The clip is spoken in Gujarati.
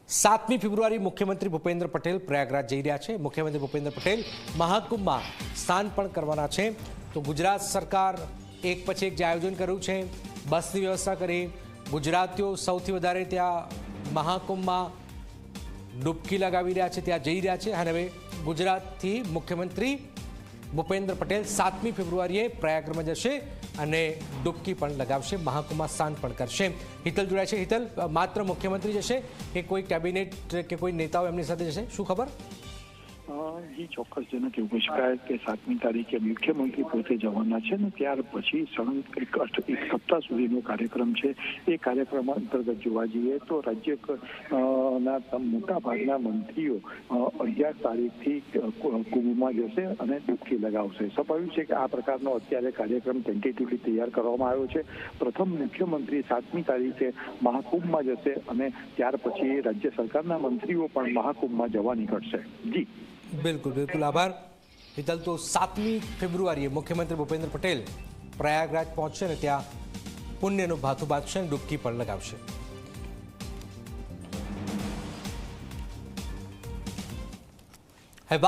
7મી ફેબ્રુઆરી મુખ્યમંત્રી ભૂપેન્દ્ર પટેલ પ્રયાગરાજ જઈ રહ્યા છે। મુખ્યમંત્રી ભૂપેન્દ્ર પટેલ મહાકુંભમાં સ્નાન પણ કરવાના છે। તો ગુજરાત સરકાર એક પછી એક જે આયોજન કર્યું છે, બસની વ્યવસ્થા કરી, ગુજરાતીઓ સૌથી વધારે ત્યાં મહાકુંભમાં ડૂબકી લગાવી રહ્યા છે, ત્યાં જઈ રહ્યા છે। અને હવે ગુજરાતથી મુખ્યમંત્રી ભૂપેન્દ્ર પટેલ 7મી ફેબ્રુઆરીએ પ્રયાગરાજમાં જશે અને ડૂબકી પણ લગાવશે, મહાકુંભમાં સ્નાન પણ કરશે। હિતલ જોડાય છે। હિતલ, માત્ર મુખ્યમંત્રી જશે કે કોઈ કેબિનેટ કે કોઈ નેતાઓ એમની સાથે જશે, શું ખબર? જી ચોક્કસજનક એવું કહી શકાય કે 7મી તારીખે મુખ્યમંત્રી પોતે જવાના છે ને ત્યાર પછી એક સપ્તાહ સુધીનો કાર્યક્રમ છે। એ કાર્યક્રમ અંતર્ગત જોવા જઈએ તો રાજ્યના મોટા ભાગના મંત્રીઓ 11 તારીખથી કુંભમાં જશે અને ડૂબકી લગાવશે। સ્વાભાવિક છે કે આ પ્રકારનો અત્યારે કાર્યક્રમ ટેન્ટેટિવલી તૈયાર કરવામાં આવ્યો છે। પ્રથમ મુખ્યમંત્રી 7મી તારીખે મહાકુંભમાં જશે અને ત્યાર પછી રાજ્ય સરકારના મંત્રીઓ પણ મહાકુંભમાં જવા નીકળશે। જી બિલકુલ બિલકુલ, આભાર હિતલ। તો 7મી ફેબ્રુઆરીએ મુખ્યમંત્રી ભૂપેન્દ્ર પટેલ પ્રયાગરાજ પહોંચશે અને ત્યાં પુણ્યનું ભાથું બાંધશે અને ડૂબકી પણ લગાવશે।